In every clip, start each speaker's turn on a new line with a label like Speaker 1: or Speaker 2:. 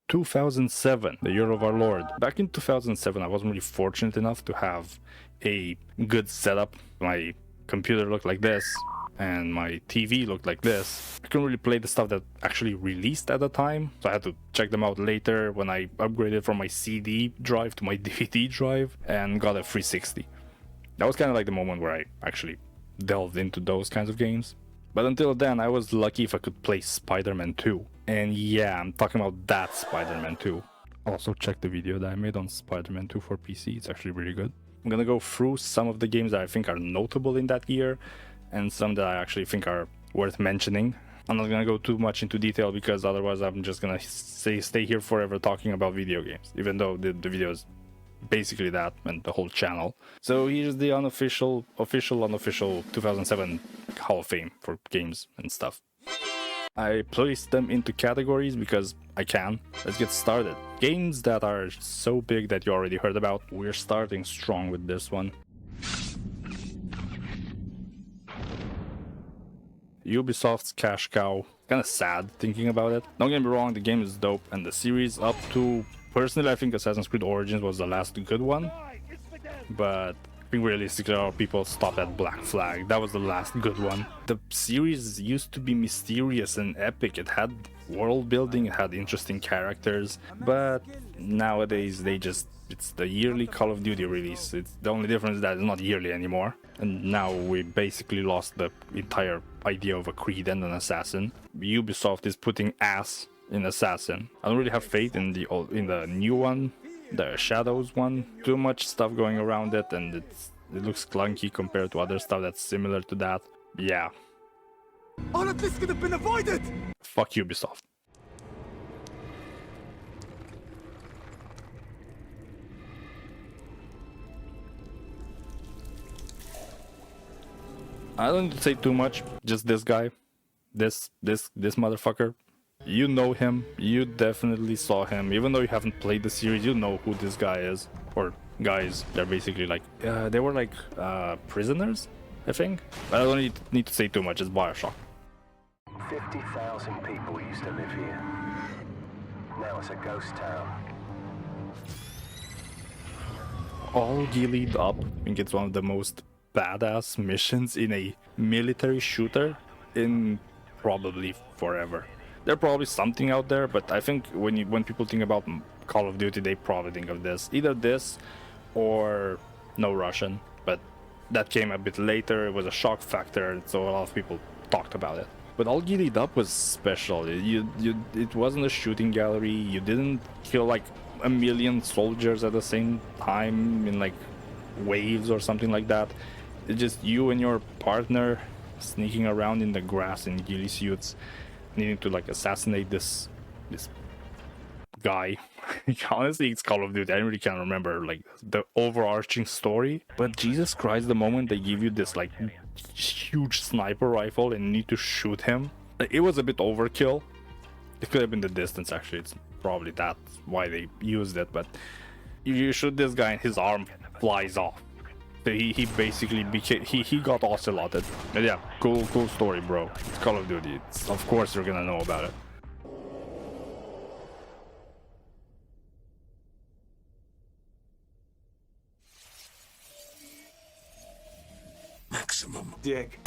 Speaker 1: 2007, the year of our Lord. Back in 2007, I wasn't really fortunate enough to have a good setup. My computer looked like this, and my TV looked like this. I couldn't really play the stuff that actually released at the time, so I had to check them out later when I upgraded from my CD drive to my DVD drive and got a 360. That was kind of like the moment where I actually delved into those kinds of games. But until then, I was lucky if I could play Spider-Man 2. And yeah, I'm talking about that Spider-Man 2. Also check the video that I made on Spider-Man 2 for PC, it's actually really good. I'm gonna go through some of the games that I think are notable in that year, and some that I actually think are worth mentioning. I'm not gonna go too much into detail because otherwise I'm just gonna stay here forever talking about video games, even though the video is basically that and the whole channel. So here's the unofficial 2007 Hall of Fame for games and stuff. I placed them into categories because I can. Let's get started. Games that are so big that you already heard about. We're starting strong with this one. Ubisoft's cash cow. Kinda sad thinking about it. Don't get me wrong, the game is dope, and the series up to... Personally, I think Assassin's Creed Origins was the last good one, but I think realistically a lot of people stopped at Black Flag. That was the last good one. The series used to be mysterious and epic. It had world building, it had interesting characters, but nowadays it's the yearly Call of Duty release. It's the only difference is that it's not yearly anymore, and now we basically lost the entire idea of a Creed and an Assassin. Ubisoft is putting ass in Assassin. I don't really have faith in the new one, the Shadows one. Too much stuff going around it, and it looks clunky compared to other stuff that's similar to that. Yeah.
Speaker 2: All of this could have been avoided!
Speaker 1: Fuck Ubisoft. I don't need to say too much, just this guy. This motherfucker. You know him, you definitely saw him, even though you haven't played the series, you know who this guy is. Or guys, they're basically like, they were like prisoners, I think. But I don't need to say too much, it's BioShock.
Speaker 3: 50,000 people used to live here. Now it's a ghost town.
Speaker 1: All gillied up. I think it's one of the most badass missions in a military shooter in probably forever. There's probably something out there, but I think when people think about Call of Duty, they probably think of this. Either this or No Russian, but that came a bit later. It was a shock factor, so a lot of people talked about it. But All Giddied Up was special. It wasn't a shooting gallery. You didn't kill like a million soldiers at the same time in like waves or something like that. It's just you and your partner sneaking around in the grass in ghillie suits, needing to like assassinate this guy. Honestly, it's Call of Duty. I really can't remember like the overarching story, but Jesus Christ, the moment they give you this like huge sniper rifle and you need to shoot him, it was a bit overkill. It could have been the distance, actually. It's probably that's why they used it, but you shoot this guy and his arm flies off. So he basically became he got oceloted. But yeah, cool story, bro. It's Call of Duty. Of course you're gonna know about it.
Speaker 2: Maximum dig.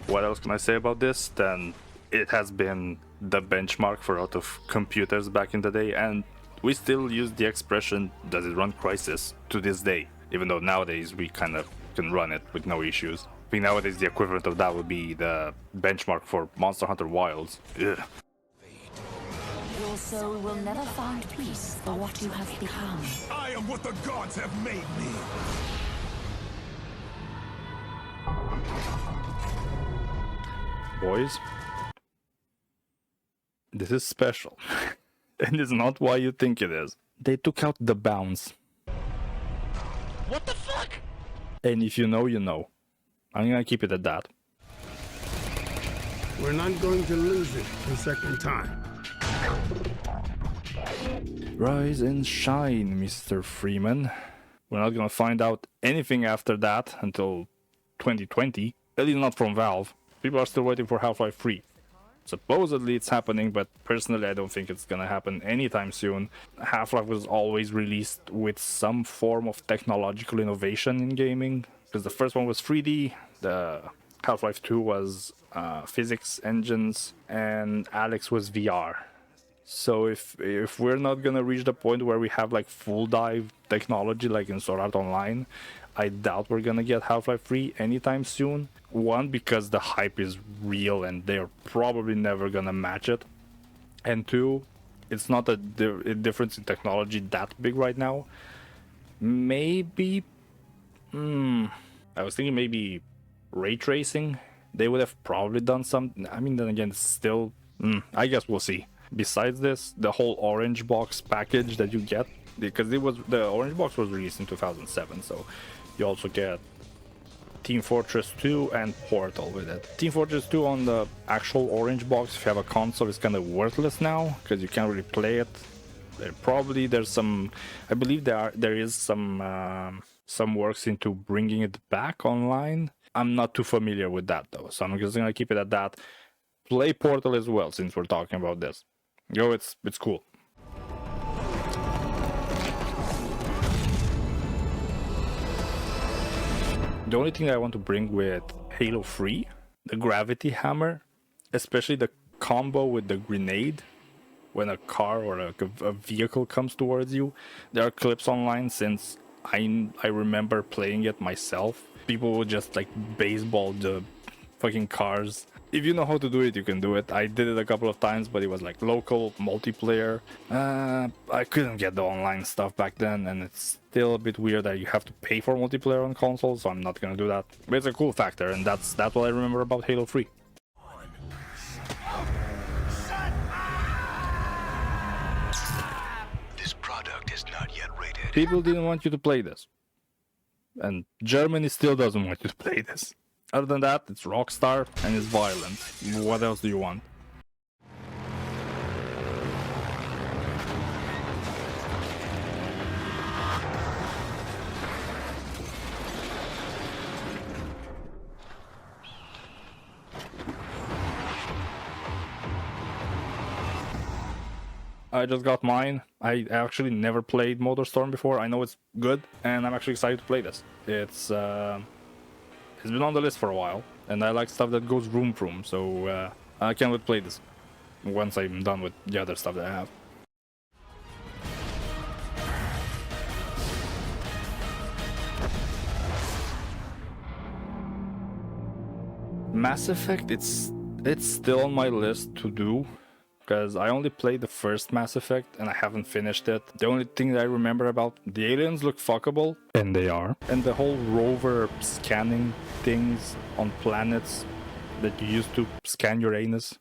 Speaker 1: What else can I say about this? Then it has been the benchmark for a lot of computers back in the day, and we still use the expression, does it run Crysis, to this day, even though nowadays we kind of can run it with no issues. I think nowadays the equivalent of that would be the benchmark for Monster Hunter Wilds. Ugh.
Speaker 4: Your soul will never find peace for what you have become.
Speaker 2: I am what the gods have made me.
Speaker 1: Boys, this is special. And it's not why you think it is. They took out the bounce.
Speaker 2: What the fuck?
Speaker 1: And if you know, you know. I'm gonna keep it at that.
Speaker 5: We're not going to lose it a second time.
Speaker 1: Rise and shine, Mr. Freeman. We're not gonna find out anything after that until 2020. At least not from Valve. People are still waiting for Half-Life 3. Supposedly it's happening, but personally I don't think it's gonna happen anytime soon. Half-Life was always released with some form of technological innovation in gaming, because the first one was 3D, the Half-Life 2 was physics engines, and Alex was VR. So if we're not gonna reach the point where we have like full dive technology like in Sword Art Online, I doubt we're gonna get Half-Life 3 anytime soon. One, because the hype is real and they're probably never gonna match it. And two, it's not a difference in technology that big right now. Maybe, I was thinking maybe ray tracing. They would have probably done some. I mean, then again, it's still, I guess we'll see. Besides this, the whole orange box package that you get, because the orange box was released in 2007, so you also get Team Fortress 2 and Portal with it. Team Fortress 2 on the actual orange box, if you have a console, is kind of worthless now because you can't really play it. There's some, I believe there is some works into bringing it back online. I'm not too familiar with that though, so I'm just gonna keep it at that. Play Portal as well, since we're talking about this. Yo, it's cool. The only thing I want to bring with Halo 3, the gravity hammer, especially the combo with the grenade, when a car or a vehicle comes towards you. There are clips online since I remember playing it myself. People would just like baseball the fucking cars. If you know how to do it, you can do it. I did it a couple of times, but it was like local multiplayer. I couldn't get the online stuff back then, and it's still a bit weird that you have to pay for multiplayer on consoles, so I'm not gonna do that. But it's a cool factor, and that's what I remember about Halo 3.
Speaker 2: This product is not yet rated.
Speaker 1: People didn't want you to play this, and Germany still doesn't want you to play this. Other than that, it's Rockstar and it's violent. What else do you want? I just got mine. I actually never played MotorStorm before. I know it's good, and I'm actually excited to play this. It's been on the list for a while, and I like stuff that goes vroom vroom, so I can't wait to play this once I'm done with the other stuff that I have. Mass Effect, it's still on my list to do, because I only played the first Mass Effect and I haven't finished it. The only thing that I remember about the aliens look fuckable, and they are. And the whole rover scanning things on planets that you use to scan Uranus.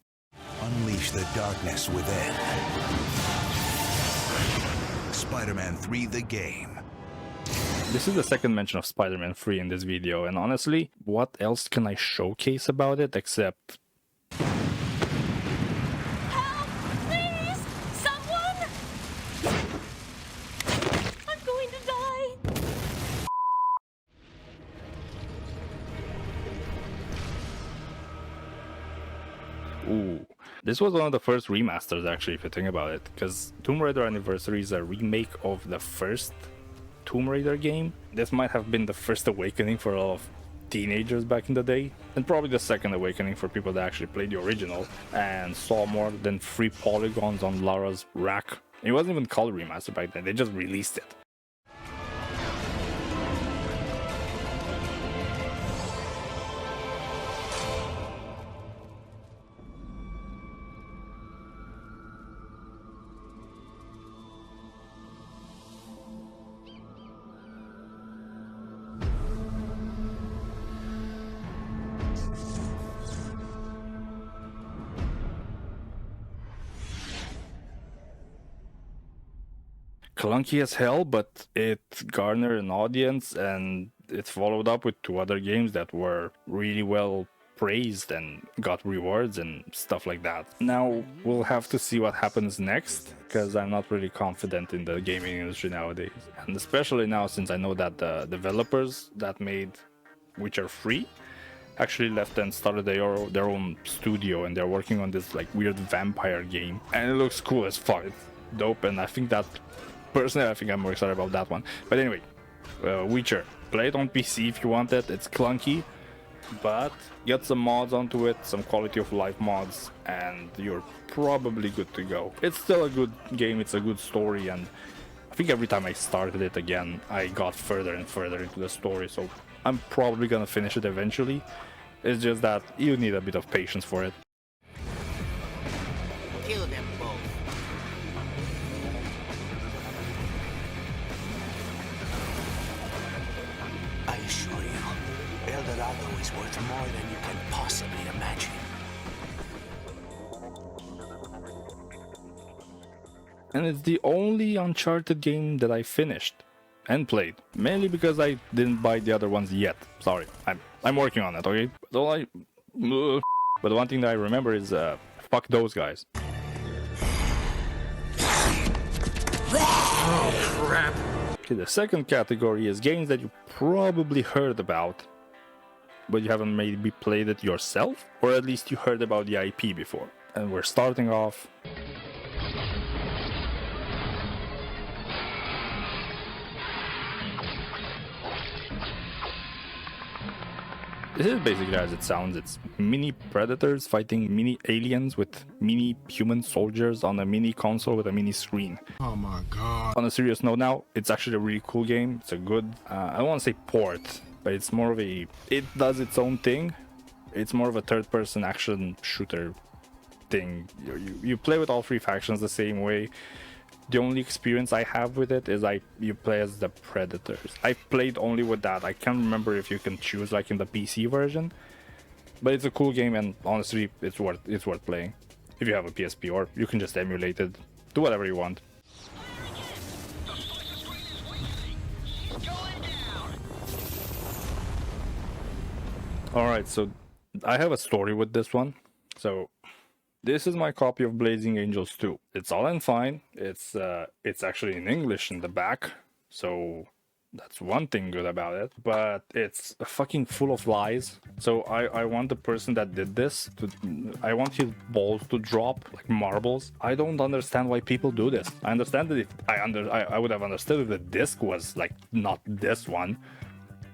Speaker 6: Unleash the darkness within. Spider-Man 3 the game.
Speaker 1: This is the second mention of Spider-Man 3 in this video, and honestly, what else can I showcase about it except...
Speaker 4: Help! Please! Someone! I'm going to die!
Speaker 1: Ooh. This was one of the first remasters, actually, if you think about it, because Tomb Raider Anniversary is a remake of the first Tomb Raider game. This might have been the first awakening for a lot of teenagers back in the day, and probably the second awakening for people that actually played the original and saw more than 3 polygons on Lara's rack. It wasn't even called remaster back then, they just released it. Clunky as hell, but it garnered an audience, and it followed up with 2 other games that were really well praised and got rewards and stuff like that. Now we'll have to see what happens next, because I'm not really confident in the gaming industry nowadays, and especially now since I know that the developers that made Witcher 3 actually left and started their own studio, and they're working on this like weird vampire game, and it looks cool as fuck. It's dope, and I think that personally, I think I'm more excited about that one. But anyway, Witcher, play it on PC if you want it. It's clunky, but get some mods onto it, some quality of life mods, and you're probably good to go. It's still a good game, it's a good story, and I think every time I started it again, I got further and further into the story, so I'm probably gonna finish it eventually. It's just that you need a bit of patience for it.
Speaker 7: Kill them both. I assure you, El Dorado is worth more than you can possibly imagine.
Speaker 1: And it's the only Uncharted game that I finished and played, mainly because I didn't buy the other ones yet. Sorry, I'm working on it, okay? But one thing that I remember is fuck those guys.
Speaker 5: Oh, crap.
Speaker 1: Okay, the second category is games that you probably heard about, but you haven't maybe played it yourself, or at least you heard about the IP before. And we're starting off. This is basically as it sounds. It's mini predators fighting mini aliens with mini human soldiers on a mini console with a mini screen.
Speaker 5: Oh my god.
Speaker 1: On a serious note now, it's actually a really cool game. It's a good, I don't want to say port, but it's more of a, it does its own thing. It's more of a third-person action shooter thing. You play with all three factions the same way. The only experience I have with it is you play as the Predators. I played only with that. I can't remember if you can choose like in the PC version, but it's a cool game, and honestly, it's worth playing if you have a PSP, or you can just emulate it. Do whatever you want. All right, so I have a story with this one. So this is my copy of Blazing Angels 2. It's all in fine. It's actually in English in the back, so that's one thing good about it. But it's fucking full of lies. So I want the person that did this I want his balls to drop like marbles. I don't understand why people do this. I understand that if I would have understood if the disc was like not this one,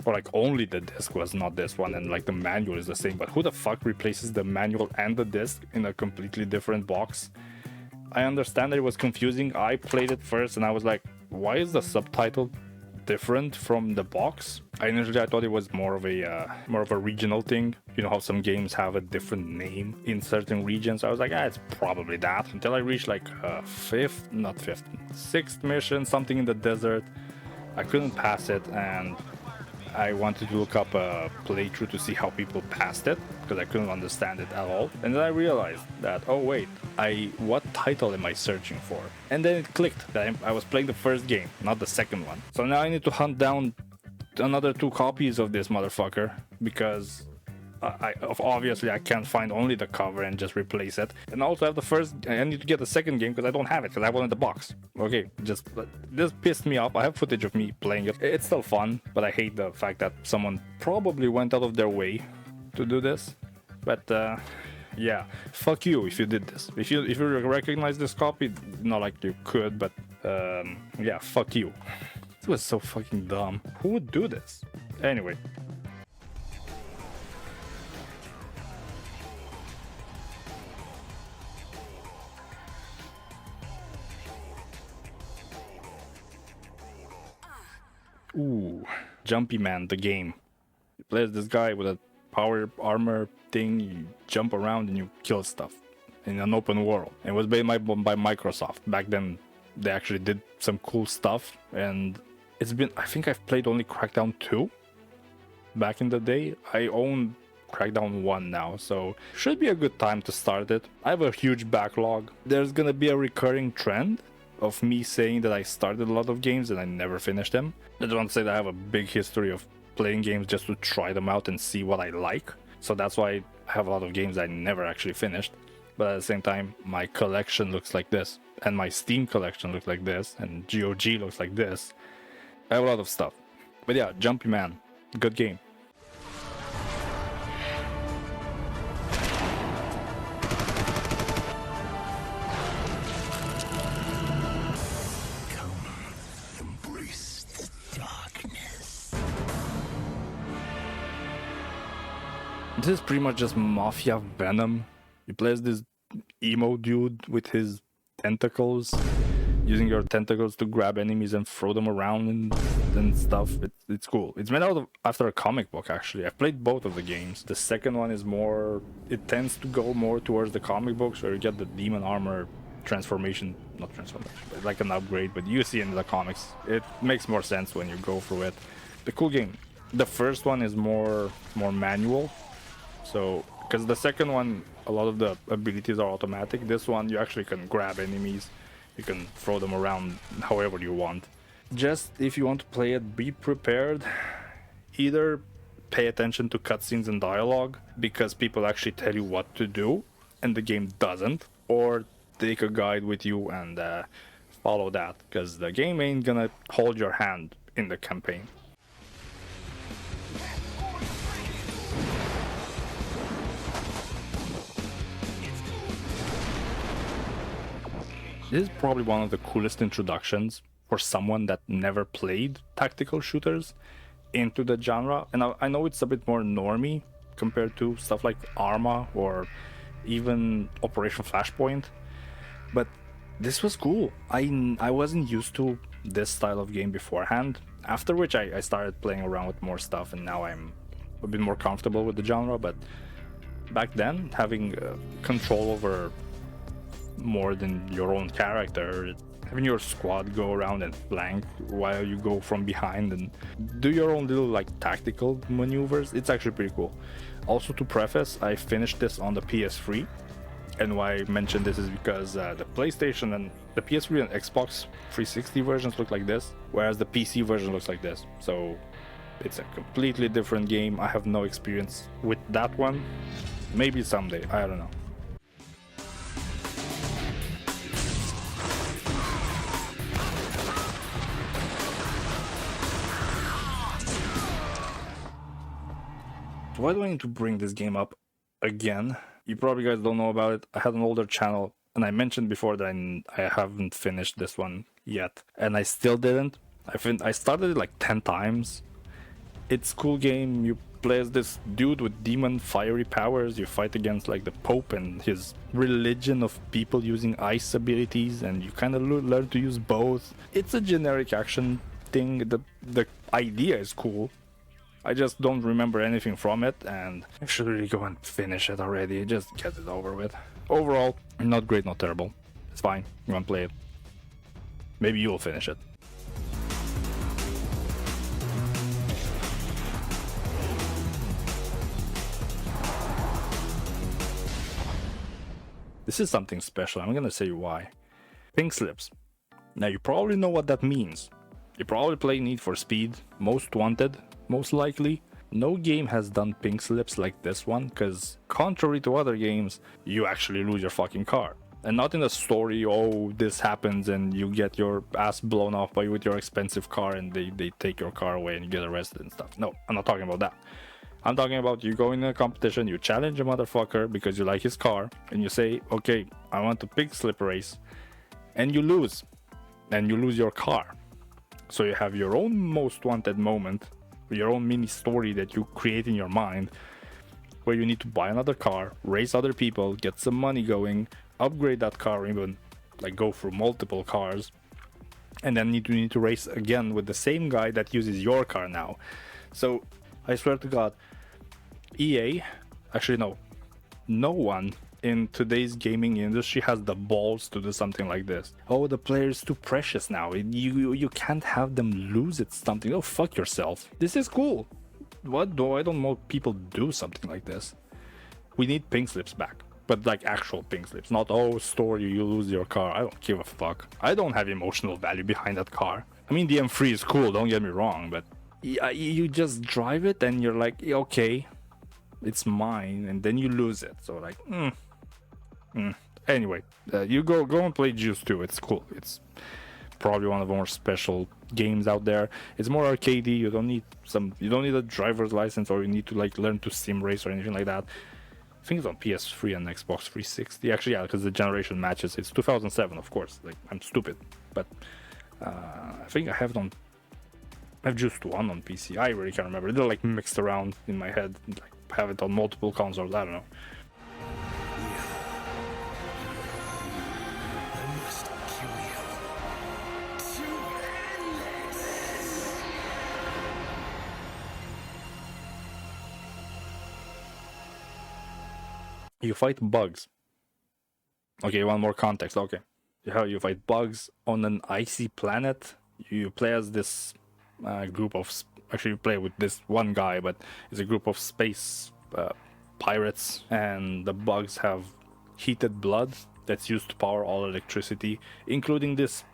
Speaker 1: or like only the disc was not this one, and like the manual is the same. But who the fuck replaces the manual and the disc in a completely different box? I understand that it was confusing. I played it first and I was like, why is the subtitle different from the box? Initially I thought it was more of a regional thing. You know how some games have a different name in certain regions. I was like, it's probably that, until I reached like sixth mission, something in the desert. I couldn't pass it, and I wanted to look up a playthrough to see how people passed it, because I couldn't understand it at all. And then I realized that, oh wait, what title am I searching for? And then it clicked that I was playing the first game, not the second one. So now I need to hunt down another 2 copies of this motherfucker, because obviously I can't find only the cover and just replace it. And also have the first, I need to get the second game because I don't have it, because I have one in the box. Okay, this pissed me off. I have footage of me playing it. It's still fun, but I hate the fact that someone probably went out of their way to do this. But yeah, fuck you if you did this. If you recognize this copy, not like you could, but yeah, fuck you. This was so fucking dumb. Who would do this? Anyway. Ooh, Jumpy Man, the game. You play as this guy with a power armor thing, you jump around and you kill stuff in an open world. It was made by Microsoft. Back then, they actually did some cool stuff, and it's been, I think I've played only Crackdown 2 back in the day. I own Crackdown 1 now, so should be a good time to start it. I have a huge backlog. There's gonna be a recurring trend of me saying that I started a lot of games and I never finished them. I don't want to say that I have a big history of playing games just to try them out and see what I like. So that's why I have a lot of games I never actually finished. But at the same time, my collection looks like this, and my Steam collection looks like this, and GOG looks like this. I have a lot of stuff. But yeah, Jumpy Man, good game. This is pretty much just Mafia Venom. You play as this emo dude with his tentacles, using your tentacles to grab enemies and throw them around and stuff. It's cool. It's made out of after a comic book, actually. I've played both of the games. The second one is more, it tends to go more towards the comic books, where you get the demon armor transformation, not transformation, but like an upgrade, but you see in the comics. It makes more sense when you go through it. The cool game. The first one is more manual. So, because the second one, a lot of the abilities are automatic. This one, you actually can grab enemies. You can throw them around however you want. Just if you want to play it, be prepared. Either pay attention to cutscenes and dialogue, because people actually tell you what to do, and the game doesn't. Or take a guide with you and follow that, because the game ain't gonna hold your hand in the campaign. This is probably one of the coolest introductions for someone that never played tactical shooters into the genre. And I know it's a bit more normie compared to stuff like Arma or even Operation Flashpoint, but this was cool. I wasn't used to this style of game beforehand, after which I started playing around with more stuff, and now I'm a bit more comfortable with the genre. But back then, having control over more than your own character, having your squad go around and flank while you go from behind and do your own little like tactical maneuvers, it's actually pretty cool. Also, to preface, I finished this on the PS3, and why I mentioned this is because the PlayStation and the PS3 and Xbox 360 versions look like this, whereas the PC version looks like this. So it's a completely different game. I have no experience with that one. Maybe someday, I don't know. Why do I need to bring this game up again? You probably guys don't know about it. I had an older channel, and I mentioned before that I haven't finished this one yet, and I still didn't. I started it like 10 times. It's a cool game. You play as this dude with demon fiery powers. You fight against like the Pope and his religion of people using ice abilities, and you kind of learn to use both. It's a generic action thing. The idea is cool. I just don't remember anything from it, and I should really go and finish it already. Just get it over with. Overall, not great, not terrible. It's fine. You want to play it. Maybe you'll finish it. This is something special. I'm gonna say why. Pink slips. Now you probably know what that means. You probably play Need for Speed, Most Wanted, most likely. No game has done pink slips like this one, because contrary to other games, you actually lose your fucking car. And not in a story, oh, this happens and you get your ass blown off by with your expensive car and they take your car away and you get arrested and stuff. No, I'm not talking about that. I'm talking about you go in a competition, you challenge a motherfucker because you like his car, and you say, okay, I want a pink slip race, and you lose. And you lose your car. So you have your own most wanted moment, your own mini story that you create in your mind, where you need to buy another car, race other people, get some money going, upgrade that car, even like go through multiple cars, and then you need to race again with the same guy that uses your car now. So I swear to God, EA, actually no one in today's gaming industry has the balls to do something like this. Oh, the player is too precious now. You can't have them lose at something. Oh, fuck yourself. This is cool. Why don't more people do something like this? We need pink slips back, but like actual pink slips, not oh story you lose your car. I don't give a fuck. I don't have emotional value behind that car. I mean, the M3 is cool, don't get me wrong, but you just drive it and you're like, okay, it's mine, and then you lose it. So like, Anyway, you go and play Juice 2. It's cool. It's probably one of the more special games out there. It's more arcadey. You don't need a driver's license, or you need to like learn to sim race or anything like that. I think it's on PS3 and Xbox 360. Actually, yeah, because the generation matches. It's 2007, of course. Like, I'm stupid, but I think I have it on. I have Juice 1 on PC. I really can't remember. They're like mixed around in my head. Like, have it on multiple consoles. I don't know.
Speaker 7: I must kill you.
Speaker 1: You fight bugs. Okay, one more context. Okay, you fight bugs on an icy planet. You play as this group of actually you play with this one guy, but it's a group of space pirates, and the bugs have heated blood that's used to power all electricity, including this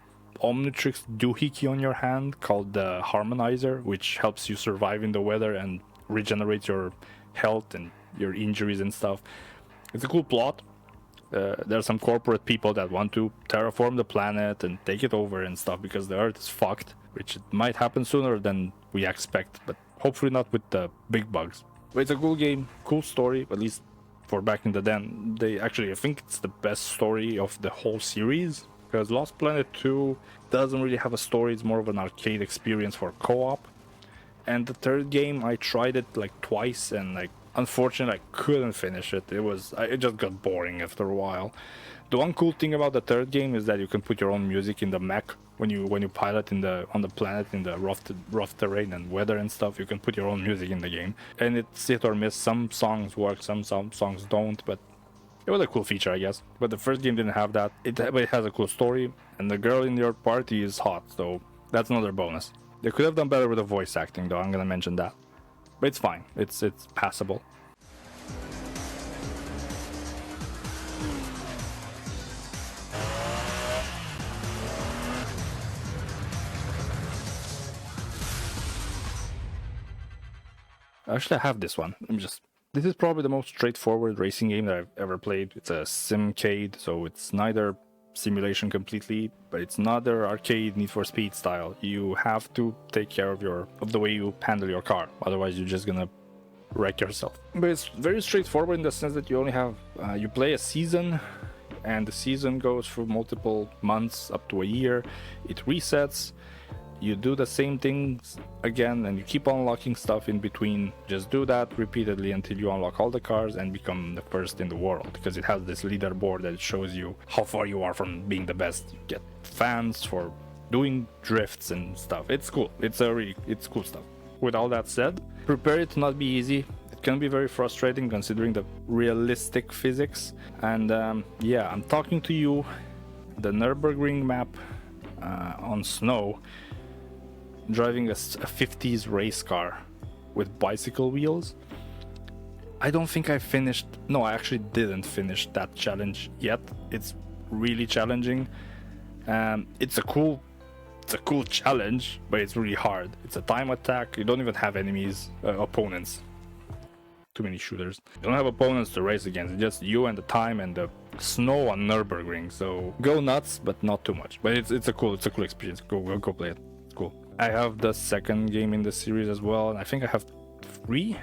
Speaker 1: Omnitrix doohickey on your hand called the Harmonizer, which helps you survive in the weather and regenerate your health and your injuries and stuff. It's a cool plot. There are some corporate people that want to terraform the planet and take it over and stuff because the Earth is fucked, which it might happen sooner than we expect, but hopefully not with the big bugs. But it's a cool game, cool story, at least for back in the den. I think it's the best story of the whole series, because Lost Planet 2 doesn't really have a story, it's more of an arcade experience for co-op. And the third game, I tried it like twice, and like unfortunately I couldn't finish it. It just got boring after a while. The one cool thing about the third game is that you can put your own music in the mech when you pilot on the planet in the rough terrain and weather and stuff. You can put your own music in the game, and it's hit or miss. Some songs work, some songs don't, but it was a cool feature, I guess. But the first game didn't have that. But it has a cool story, and the girl in your party is hot, so that's another bonus. They could have done better with the voice acting, though. I'm gonna mention that, but it's fine. It's passable. Actually, I have this one. This is probably the most straightforward racing game that I've ever played. It's a simcade, so it's neither simulation completely, but it's neither arcade Need for Speed style. You have to take care of the way you handle your car, otherwise you're just gonna wreck yourself. But it's very straightforward in the sense that you only have you play a season, and the season goes through multiple months up to a year. It resets. You do the same things again, and you keep unlocking stuff in between. Just do that repeatedly until you unlock all the cars and become the first in the world, because it has this leaderboard that shows you how far you are from being the best. You get fans for doing drifts and stuff. It's cool. It's cool stuff. With all that said, prepare it to not be easy. It can be very frustrating considering the realistic physics. And yeah, I'm talking to you, the Nürburgring map on snow, driving a 50s race car with bicycle wheels. I don't think I finished. No, I actually didn't finish that challenge yet. It's really challenging. It's a cool challenge, but it's really hard. It's a time attack. You don't even have opponents. Too many shooters. You don't have opponents to race against. It's just you and the time and the snow on Nürburgring. So go nuts, but not too much. But it's a cool experience. Go play it. It's cool. I have the second game in the series as well, and I think I have 3.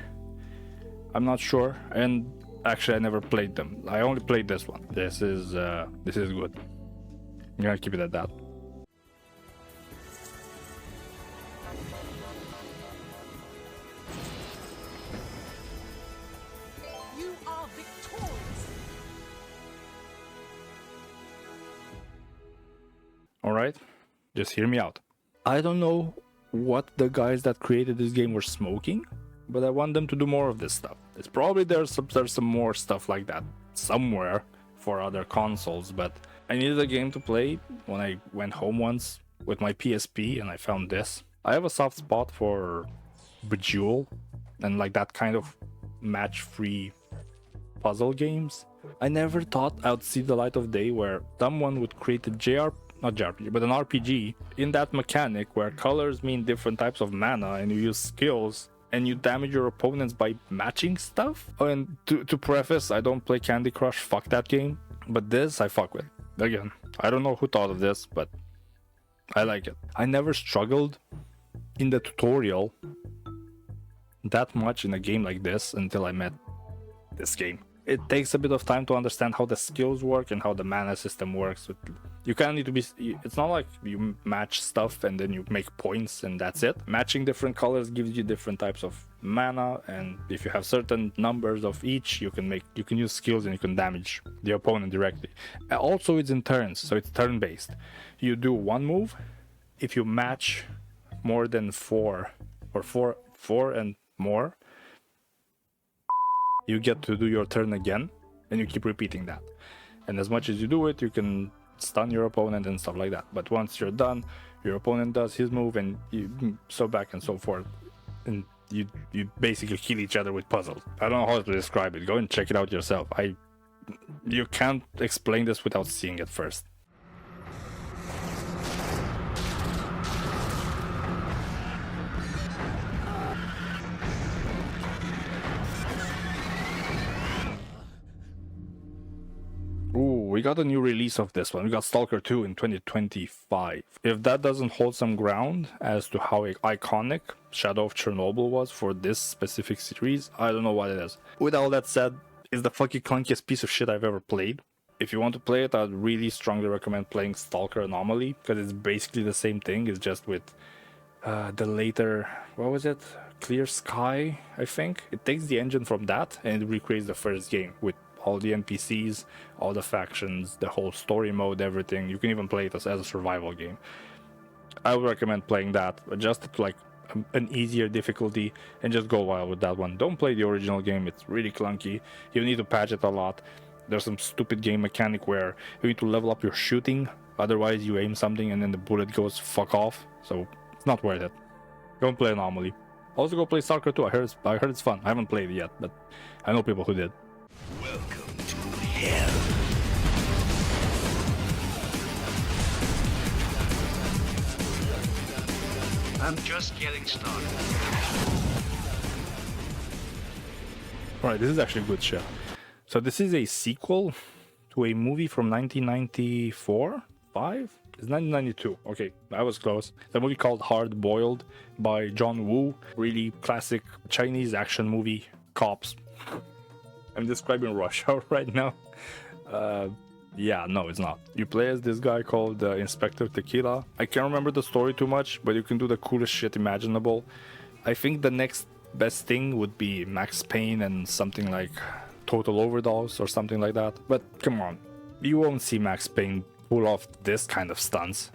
Speaker 1: I'm not sure. And actually, I never played them. I only played this one. This is good. I'm gonna keep it at that.
Speaker 8: You are victorious.
Speaker 1: All right, just hear me out. I don't know what the guys that created this game were smoking, but I want them to do more of this stuff. It's probably there's some more stuff like that somewhere for other consoles, but I needed a game to play when I went home once with my PSP and I found this. I have a soft spot for Bejeweled and like that kind of match-free puzzle games. I never thought I'd see the light of day where someone would create a not JRPG, but an RPG in that mechanic where colors mean different types of mana and you use skills and you damage your opponents by matching stuff. Oh, and to preface, I don't play Candy Crush, fuck that game, but this I fuck with. Again, I don't know who thought of this, but I like it. I never struggled in the tutorial that much in a game like this until I met this game. it takes a bit of time to understand how the skills work and how the mana system works. You kind of need to be, it's not like you match stuff and then you make points and that's it. Matching different colors gives you different types of mana, and if you have certain numbers of each, you can use skills and you can damage the opponent directly. Also, it's in turns, so it's turn based. You do one move. If you match more than four and more, you get to do your turn again, and you keep repeating that. And as much as you do it, you can stun your opponent and stuff like that. But once you're done, your opponent does his move, and you so back and so forth. And you basically kill each other with puzzles. I don't know how to describe it. Go and check it out yourself. You can't explain this without seeing it first. Ooh, we got a new release of this one. We got Stalker 2 in 2025. If that doesn't hold some ground as to how iconic Shadow of Chernobyl was for this specific series, I don't know what it is. With all that said, it's the fucking clunkiest piece of shit I've ever played. If you want to play it, I'd really strongly recommend playing Stalker Anomaly, because it's basically the same thing. It's just with the later, what was it? Clear Sky, I think. It takes the engine from that and it recreates the first game with all the NPCs, all the factions, the whole story mode, everything. You can even play it as a survival game. I would recommend playing that, adjust it to like an easier difficulty, and just go wild with that one. Don't play the original game, it's really clunky. You need to patch it a lot. There's some stupid game mechanic where you need to level up your shooting, otherwise you aim something and then the bullet goes fuck off, so it's not worth it. Don't play Anomaly. Also go play Stalker 2, I heard it's fun. I haven't played it yet, but I know people who did.
Speaker 6: Welcome to hell.
Speaker 2: I'm just getting started.
Speaker 1: Alright, this is actually good shit. So this is a sequel to a movie from 1994? 5? It's 1992. Okay, I was close. It's a movie called Hard Boiled by John Woo. Really classic Chinese action movie. Cops. I'm describing Rush Hour right now. Yeah, no, it's not. You play as this guy called Inspector Tequila. I can't remember the story too much, but you can do the coolest shit imaginable. I think the next best thing would be Max Payne and something like Total Overdose or something like that. But come on, you won't see Max Payne pull off this kind of stunts.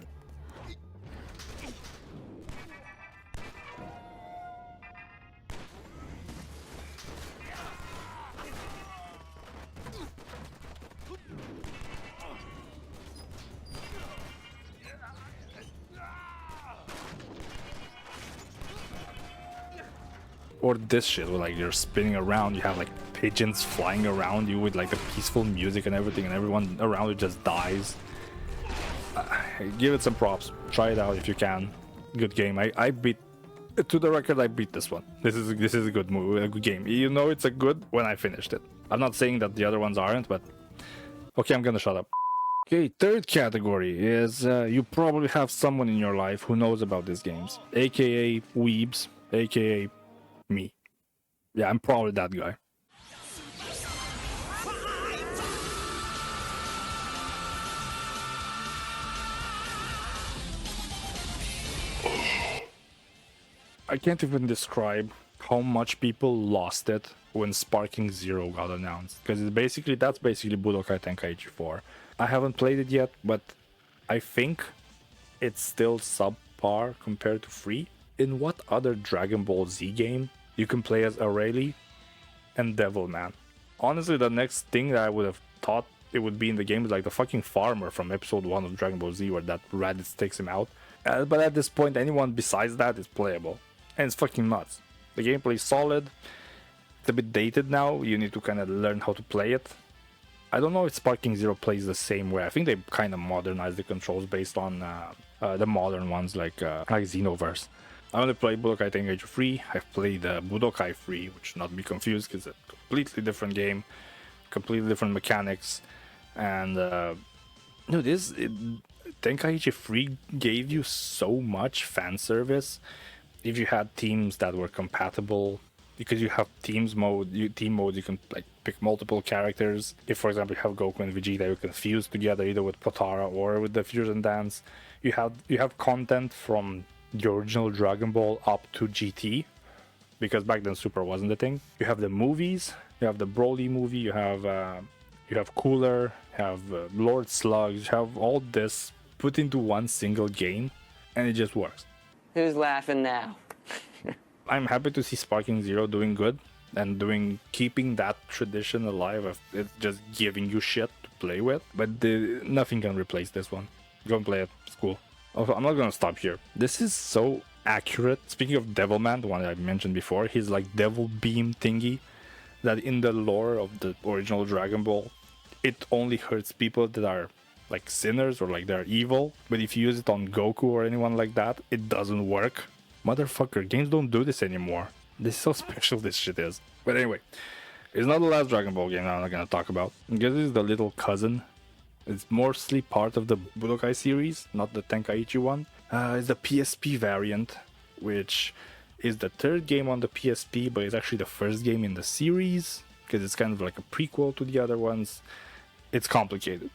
Speaker 1: Or this shit where like you're spinning around, you have like pigeons flying around you with like the peaceful music and everything, and everyone around you just dies. Give it some props. Try it out if you can. Good game. I beat, to the record, I beat this one. This is a good movie, a good game. You know it's a good when I finished it. I'm not saying that the other ones aren't, but okay, I'm gonna shut up. Okay, third category is you probably have someone in your life who knows about these games, aka weebs, aka me. Yeah, I'm probably that guy. I can't even describe how much people lost it when Sparking Zero got announced, because that's basically Budokai Tenkaichi 4. I haven't played it yet, but I think it's still subpar compared to 3. In what other Dragon Ball Z game you can play as Aurelie and Devilman? Honestly, the next thing that I would have thought it would be in the game is like the fucking farmer from episode 1 of Dragon Ball Z, where that Raditz takes him out. But at this point, anyone besides that is playable. And it's fucking nuts. The gameplay is solid. It's a bit dated now. You need to kind of learn how to play it. I don't know if Sparking Zero plays the same way. I think they kind of modernized the controls based on the modern ones like Xenoverse. I only played Budokai Tenkaichi 3. I've played Budokai 3, which should not be confused because it's a completely different game, completely different mechanics, and Tenkaichi 3 gave you so much fan service. If you had teams that were compatible, because you have team modes, you can like pick multiple characters. If, for example, you have Goku and Vegeta, you can fuse together either with Potara or with the fusion dance. You have content from the original Dragon Ball up to GT, because back then Super wasn't the thing. You have the movies, you have the Broly movie, you have Cooler, you have Lord Slugs, you have all this put into one single game, and it just works.
Speaker 9: Who's laughing now?
Speaker 1: I'm happy to see Sparking Zero doing good and keeping that tradition alive of it just giving you shit to play with, but nothing can replace this one. Go and play it, it's cool. Also, I'm not gonna stop here. This is so accurate. Speaking of Devilman, the one I mentioned before, he's like devil beam thingy, that in the lore of the original Dragon Ball, it only hurts people that are like sinners or like they're evil, but if you use it on Goku or anyone like that, it doesn't work. Motherfucker, games don't do this anymore. This is how special this shit is. But anyway, it's not the last Dragon Ball game I'm not gonna talk about. This is the little cousin. It's mostly part of the Budokai series, not the Tenkaichi one. It's the PSP variant, which is the third game on the PSP, but it's actually the first game in the series, because it's kind of like a prequel to the other ones. It's complicated,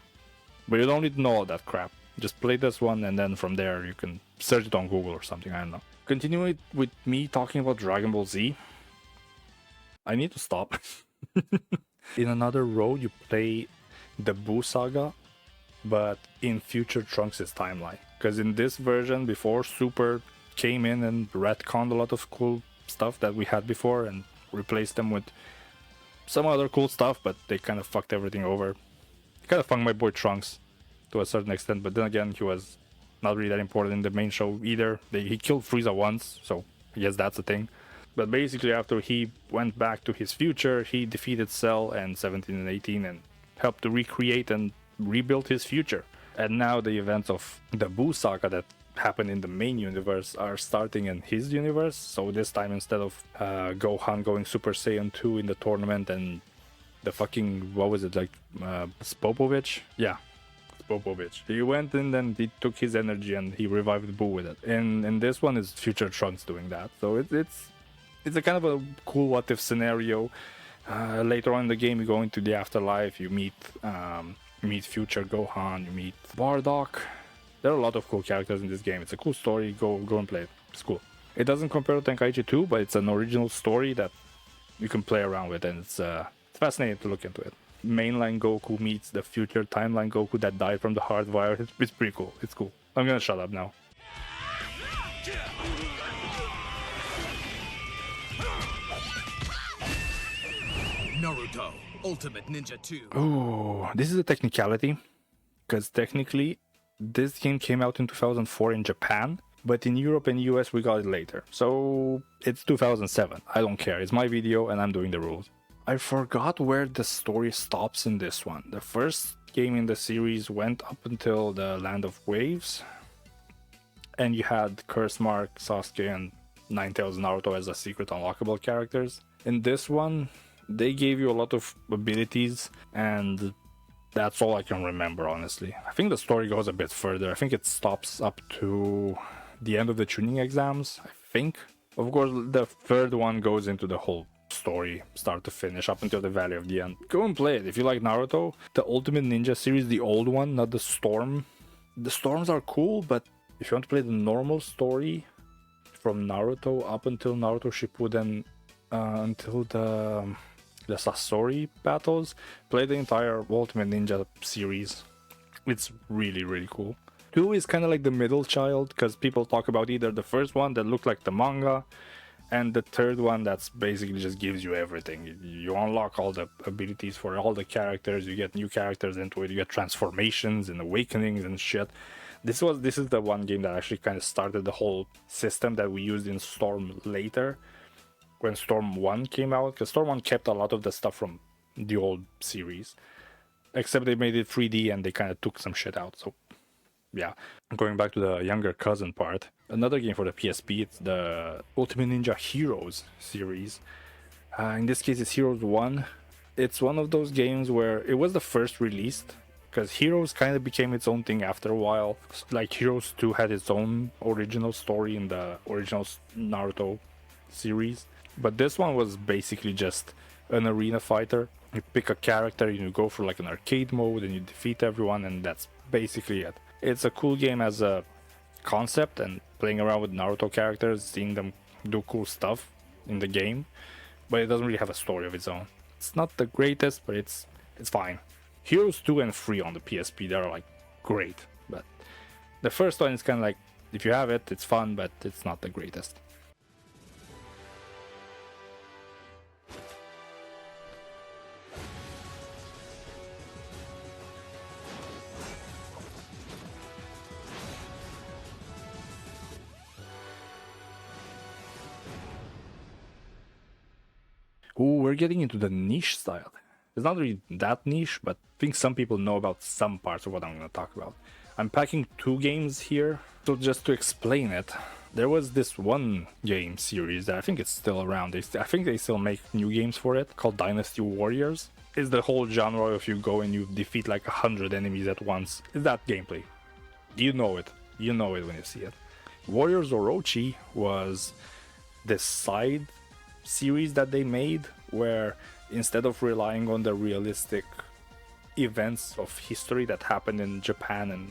Speaker 1: but you don't need to know all that crap. Just play this one, and then from there you can search it on Google or something, I don't know. Continuing with me talking about Dragon Ball Z, I need to stop. In another road, you play the Buu Saga, but in future Trunks' timeline. Because in this version, before Super came in and retconned a lot of cool stuff that we had before and replaced them with some other cool stuff, but they kind of fucked everything over. They kind of funked my boy Trunks to a certain extent, but then again, he was not really that important in the main show either. He killed Frieza once, so I guess that's a thing. But basically, after he went back to his future, he defeated Cell and 17 and 18 and helped to recreate and rebuild his future. And now the events of the Buu Saga that happened in the main universe are starting in his universe. So this time, instead of Gohan going Super Saiyan 2 in the tournament and the fucking, what was it, like Spopovich? Yeah, Spopovich. He went in and he took his energy and he revived Buu with it. And this one is future Trunks doing that. So it's a kind of a cool what if scenario. Later on in the game, you go into the afterlife, you meet future Gohan, you meet Bardock. There are a lot of cool characters in this game. It's a cool story. Go and play it. It's cool. It doesn't compare to Tenkaichi 2, but it's an original story that you can play around with, and it's fascinating to look into it. Mainline Goku meets the future timeline Goku that died from the hardwire. It's pretty cool. It's cool. I'm gonna shut up now.
Speaker 5: Naruto, Ultimate Ninja 2.
Speaker 1: Oh, this is a technicality, because technically this game came out in 2004 in Japan, but in Europe and US we got it later. So it's 2007. I don't care. It's my video and I'm doing the rules. I forgot where the story stops in this one. The first game in the series went up until the Land of Waves, and you had Curse Mark, Sasuke, and Ninetales Naruto as the secret unlockable characters. In this one, they gave you a lot of abilities, and that's all I can remember, honestly. I think the story goes a bit further. I think it stops up to the end of the tuning exams, I think. Of course, the third one goes into the whole story, start to finish, up until the Valley of the End. Go and play it. If you like Naruto, the Ultimate Ninja series, the old one, not the Storm. The Storms are cool, but if you want to play the normal story from Naruto up until Naruto Shippuden, until the Sasori battles, play the entire Ultimate Ninja series. It's really, really cool. 2 is kind of like the middle child, because people talk about either the first one that looked like the manga, and the third one that's basically just gives you everything. You unlock all the abilities for all the characters, you get new characters into it, you get transformations and awakenings and shit. This is the one game that actually kind of started the whole system that we used in Storm later, when Storm 1 came out, because Storm 1 kept a lot of the stuff from the old series, except they made it 3D and they kind of took some shit out. So yeah, going back to the younger cousin part, another game for the PSP, it's the Ultimate Ninja Heroes series. In this case, it's Heroes 1. It's one of those games where it was the first released, because Heroes kind of became its own thing after a while. Like Heroes 2 had its own original story in the original Naruto series, but this one was basically just an arena fighter. You pick a character, you go for like an arcade mode, and you defeat everyone, and that's basically it. It's a cool game as a concept, and playing around with Naruto characters, seeing them do cool stuff in the game, but it doesn't really have a story of its own. It's not the greatest, but it's fine. Heroes 2 and 3 on the PSP, they're like great, but the first one is kind of like, if you have it, it's fun, but it's not the greatest. Ooh, we're getting into the niche style. It's not really that niche, but I think some people know about some parts of what I'm going to talk about. I'm packing 2 games here, so just to explain it, there was this one game series that I think it's still around. I think they still make new games for it, called Dynasty Warriors. It's the whole genre if you go and you defeat like 100 enemies at once. It's that gameplay. You know it. You know it when you see it. Warriors Orochi was this side series that they made where instead of relying on the realistic events of history that happened in Japan, and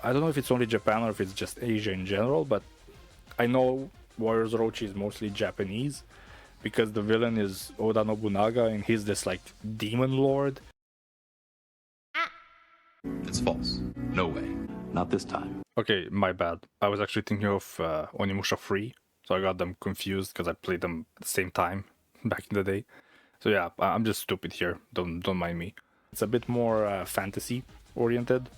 Speaker 1: I don't know if it's only Japan or if it's just Asia in general, but I know Warriors Orochi is mostly Japanese because the villain is Oda Nobunaga and he's this like demon lord.
Speaker 10: It's false. No way.
Speaker 6: Not this time.
Speaker 1: Okay, my bad. I was actually thinking of Onimusha 3, so I got them confused because I played them at the same time back in the day. So yeah, I'm just stupid here. Don't mind me. It's a bit more fantasy oriented,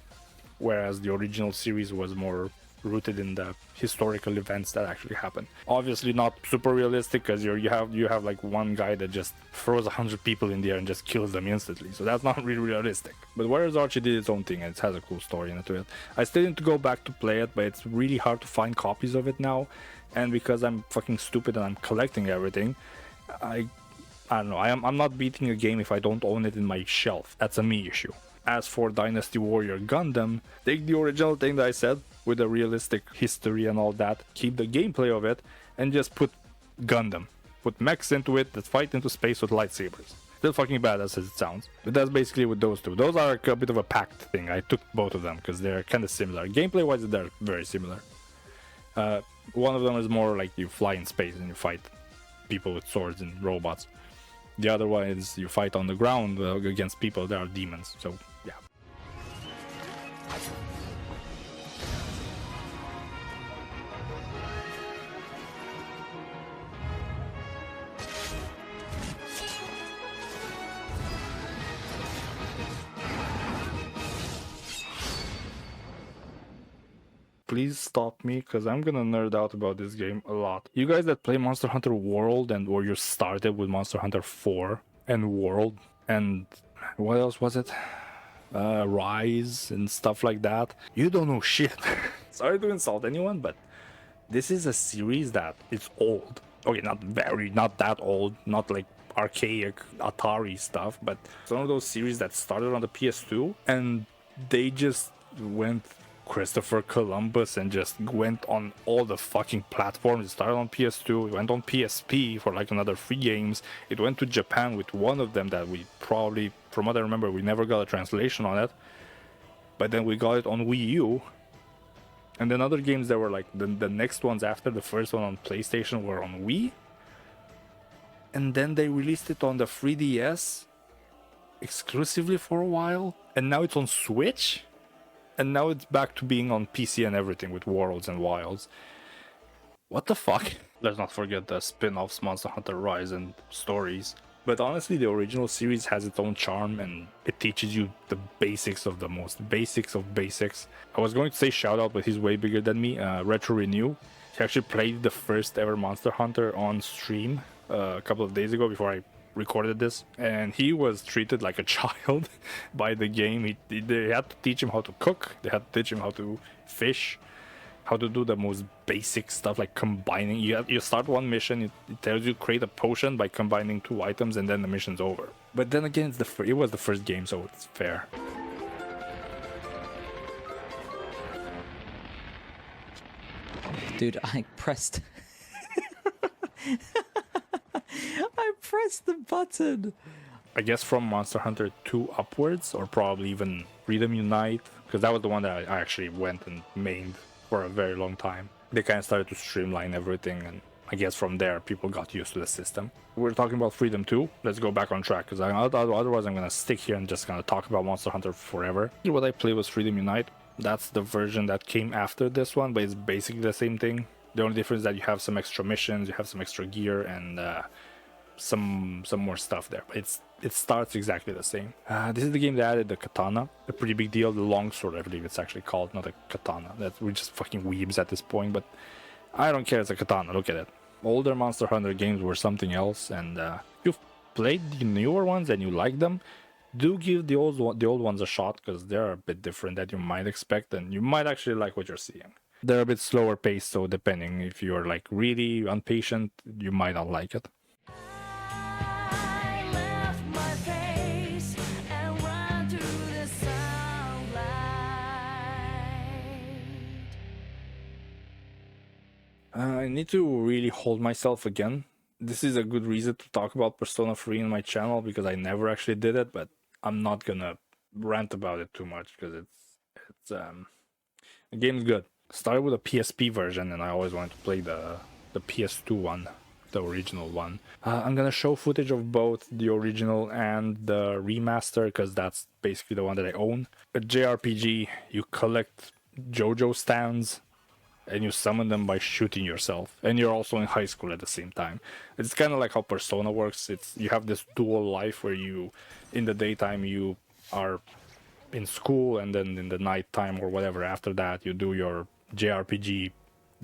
Speaker 1: whereas the original series was more rooted in the historical events that actually happened. Obviously not super realistic because you have like one guy that just throws 100 people in the air and just kills them instantly. So that's not really realistic. But Warriors Archie did its own thing and it has a cool story into it. I still need to go back to play it, but it's really hard to find copies of it now. And because I'm fucking stupid and I'm collecting everything, I don't know. I'm not beating a game if I don't own it in my shelf. That's a me issue. As for Dynasty Warrior Gundam, take the original thing that I said with a realistic history and all that, keep the gameplay of it, and just put Gundam. Put mechs into it that fight into space with lightsabers. Still fucking badass as it sounds. But that's basically with those two. Those are a bit of a packed thing. I took both of them because they're kind of similar. Gameplay wise, they're very similar. One of them is more like you fly in space and you fight people with swords and robots. The other one is you fight on the ground against people that are demons. So yeah. Please stop me because I'm gonna nerd out about this game a lot. You guys that play Monster Hunter World or you started with Monster Hunter 4 and World and what else was it? Rise and stuff like that. You don't know shit. Sorry to insult anyone, but this is a series that it's old. Okay, not that old, not like archaic Atari stuff, but some of those series that started on the PS2 and they just went Christopher Columbus and just went on all the fucking platforms. It started on PS2, it went on PSP for like another 3 games. It went to Japan with one of them that we probably, from what I remember, we never got a translation on it. But then we got it on Wii U. And then other games that were like the next ones after the first one on PlayStation were on Wii. And then they released it on the 3DS exclusively for a while. And now it's on Switch. And now it's back to being on PC and everything with Worlds and Wilds. What the fuck? Let's not forget the spin-offs, Monster Hunter Rise and stories. But honestly, the original series has its own charm and it teaches you the basics of the most basics of basics. I was going to say shoutout, but he's way bigger than me. Retro Renew. He actually played the first ever Monster Hunter on stream a couple of days ago before I recorded this, and he was treated like a child by the game. They had to teach him how to cook, they had to teach him how to fish, how to do the most basic stuff like combining. You start one mission, it tells you create a potion by combining 2 items, and then the mission's over. But then again, it was the first game, so it's fair.
Speaker 11: Dude, I pressed I pressed the button.
Speaker 1: I guess from Monster Hunter 2 upwards, or probably even Freedom Unite, because that was the one that I actually went and mained for a very long time. They kind of started to streamline everything, and I guess from there people got used to the system. We're talking about Freedom 2. Let's go back on track, because otherwise I'm gonna stick here and just gonna talk about Monster Hunter forever. What I played was Freedom Unite. That's the version that came after this one, but it's basically the same thing. The only difference is that you have some extra missions, you have some extra gear, and some more stuff there. But it starts exactly the same. This is the game that added the katana, a pretty big deal. The longsword, I believe it's actually called, not a katana. We're just fucking weebs at this point, but I don't care. It's a katana. Look at it. Older Monster Hunter games were something else, and if you've played the newer ones and you like them, do give the old ones a shot, because they're a bit different than you might expect, and you might actually like what you're seeing. They're a bit slower paced, so depending if you're like really impatient, you might not like it. I need to really hold myself again. This is a good reason to talk about Persona 3 in my channel, because I never actually did it, but I'm not gonna rant about it too much, because the game's good. Started with a PSP version, and I always wanted to play the PS2 one, the original one. I'm gonna show footage of both the original and the remaster, because that's basically the one that I own. A JRPG, you collect JoJo stands, and you summon them by shooting yourself, and you're also in high school at the same time. It's kind of like how Persona works. You have this dual life where in the daytime you are in school, and then in the night time or whatever after that you do your JRPG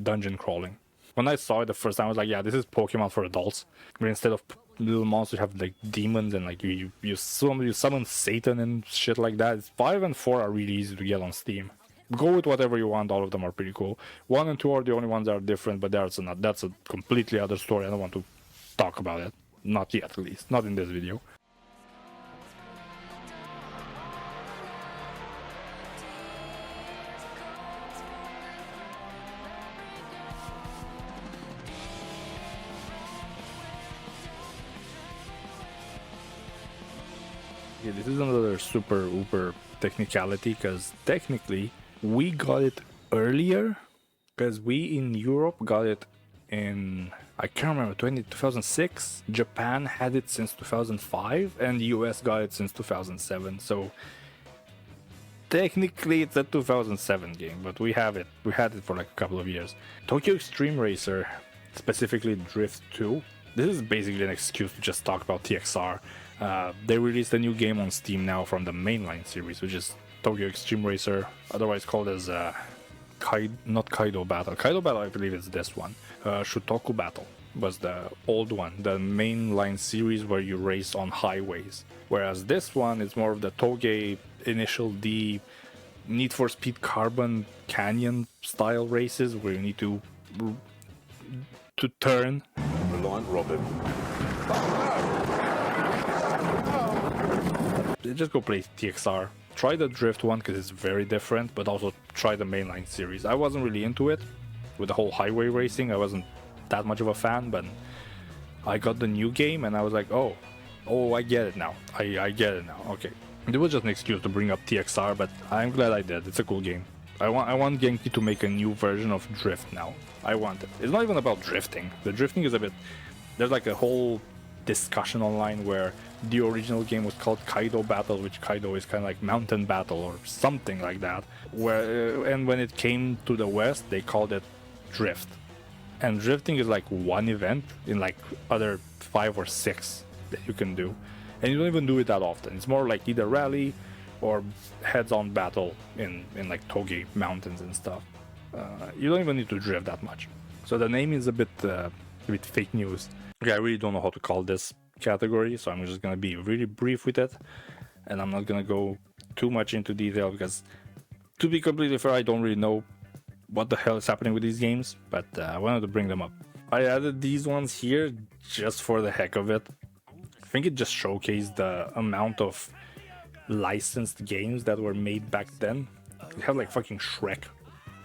Speaker 1: dungeon crawling. When I saw it the first time, I was like, yeah, this is Pokemon for adults, where instead of little monsters you have like demons, and like you summon Satan and shit like that. 5 and 4 are really easy to get on Steam. Go with whatever you want, all of them are pretty cool. 1 and 2 are the only ones that are different, but that's a completely other story. I don't want to talk about it. Not yet, at least. Not in this video. Okay, this is another super uber technicality, because technically we got it earlier, because we in Europe got it in, I can't remember, 2006. Japan had it since 2005, and the US got it since 2007. So technically it's a 2007 game, but we had it for like a couple of years. Tokyo Extreme Racer, specifically Drift 2. This is basically an excuse to just talk about TXR. They released a new game on Steam now from the mainline series, which is Tokyo Extreme Racer, otherwise called as not Kaido Battle. Kaido Battle, I believe, is this one. Shutoku Battle was the old one, the mainline series where you race on highways. Whereas this one is more of the Toge Initial D, Need for Speed Carbon Canyon style races, where you need to turn.
Speaker 6: Reliant Robin.
Speaker 1: Just go play TXR. Try the Drift one, because it's very different, but also try the mainline series. I wasn't really into it with the whole highway racing. I wasn't that much of a fan, but I got the new game and I was like, oh, I get it now. I get it now. Okay. It was just an excuse to bring up TXR, but I'm glad I did. It's a cool game. I want Genki to make a new version of Drift now. I want it. It's not even about drifting. The drifting is a bit... There's like a whole discussion online where the original game was called Kaido Battle, which Kaido is kind of like Mountain Battle or something like that. And when it came to the West, they called it Drift. And drifting is like one event in like other 5 or 6 that you can do. And you don't even do it that often. It's more like either rally or heads-on battle in like Toge mountains and stuff. You don't even need to drift that much. So the name is a bit fake news. Okay, I really don't know how to call this category, so I'm just gonna be really brief with it, and I'm not gonna go too much into detail, because to be completely fair, I don't really know what the hell is happening with these games, but I wanted to bring them up. I added these ones here just for the heck of it. I think it just showcased the amount of licensed games that were made back then. We have like fucking Shrek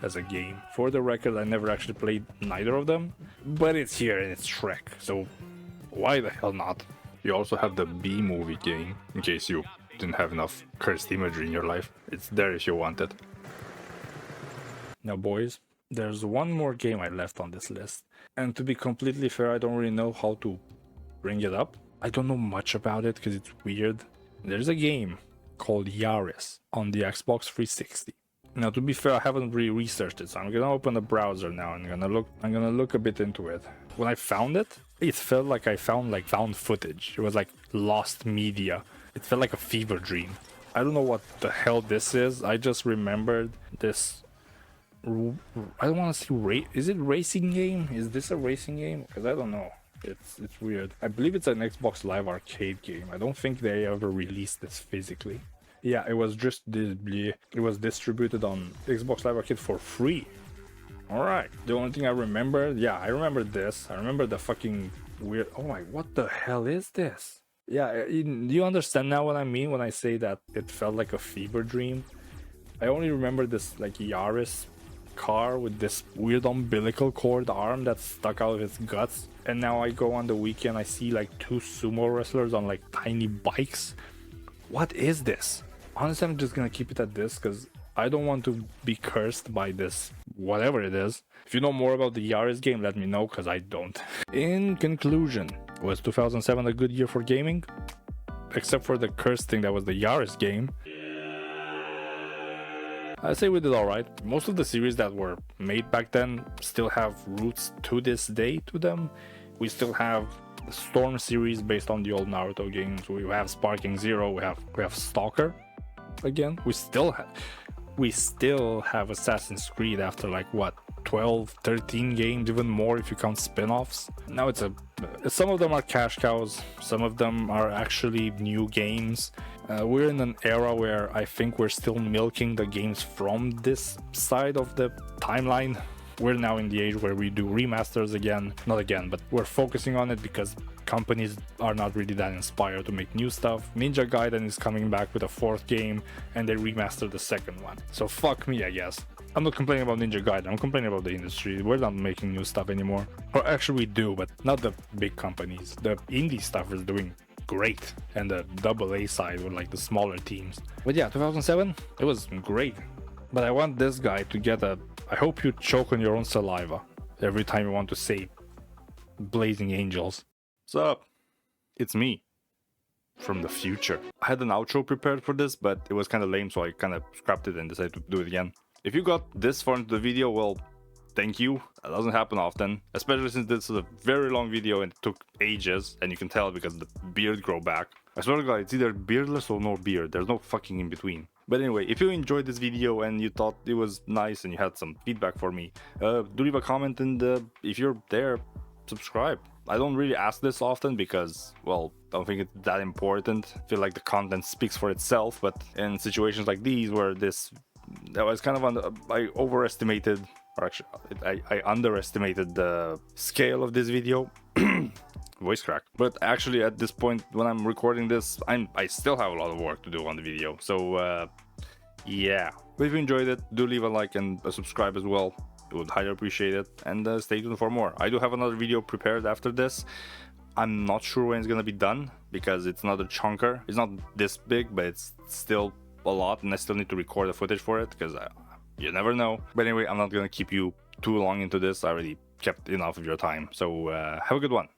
Speaker 1: as a game. For the record, I never actually played neither of them, but it's here and it's Shrek, so why the hell not? You also have the B-movie game, in case you didn't have enough cursed imagery in your life. It's there if you want it. Now boys, there's one more game I left on this list. And to be completely fair, I don't really know how to bring it up. I don't know much about it because it's weird. There's a game called Yaris on the Xbox 360. Now to be fair, I haven't really researched it, so I'm gonna open the browser now and I'm gonna look a bit into it. When I found it, it felt like I found footage. It was like lost media. It felt like a fever dream. I don't know what the hell this is. I just remembered this. I don't want to see is it racing game? Is this a racing game? Because I don't know. It's weird. I believe it's an Xbox Live Arcade game. I don't think they ever released this physically. Yeah, it was distributed on Xbox Live Arcade for free. Alright, the only thing I remember, yeah, I remember this. I remember the fucking weird, oh my, what the hell is this? Yeah, do you understand now what I mean when I say that it felt like a fever dream? I only remember this like Yaris car with this weird umbilical cord arm that stuck out of its guts. And now I go on the weekend, I see like two sumo wrestlers on like tiny bikes. What is this? Honestly, I'm just gonna keep it at this because I don't want to be cursed by this, whatever it is. If you know more about the Yaris game, let me know, because I don't. In conclusion, was 2007 a good year for gaming? Except for the cursed thing that was the Yaris game. I say we did alright. Most of the series that were made back then still have roots to this day to them. We still have the Storm series based on the old Naruto games. We have Sparking Zero, we have Stalker again. We still have Assassin's Creed after like what, 12, 13 games, even more if you count spin-offs. Now some of them are cash cows, some of them are actually new games. We're in an era where I think we're still milking the games from this side of the timeline. We're now in the age where we do remasters again, not again, but we're focusing on it because companies are not really that inspired to make new stuff. Ninja Gaiden is coming back with a fourth game and they remastered the second one. So fuck me, I guess. I'm not complaining about Ninja Gaiden, I'm complaining about the industry. We're not making new stuff anymore. Or actually we do, but not the big companies. The indie stuff is doing great, and the AA side with like the smaller teams. But yeah, 2007, it was great. But I want this guy to get I hope you choke on your own saliva every time you want to say Blazing Angels. What's up? It's me from the future. I had an outro prepared for this, but it was kind of lame, so I kind of scrapped it and decided to do it again. If you got this far into the video, well, thank you. That doesn't happen often, especially since this is a very long video and it took ages, and you can tell because the beard grew back. I swear to God, it's either beardless or no beard. There's no fucking in between. But anyway, if you enjoyed this video and you thought it was nice and you had some feedback for me, do leave a comment, and if you're there, subscribe. I don't really ask this often because, well, I don't think it's that important. I feel like the content speaks for itself, but in situations like these where that was kind of I overestimated, or actually I underestimated the scale of this video. Voice crack. But actually at this point when I'm recording this, I still have a lot of work to do on the video, so yeah. But if you enjoyed it, do leave a like and a subscribe as well. I would highly appreciate it, and stay tuned for more. I do have another video prepared after this. I'm not sure when it's gonna be done because it's another chunker. It's not this big, but it's still a lot, and I still need to record the footage for it because you never know. But anyway, I'm not gonna keep you too long into this. I already kept enough of your time, so have a good one.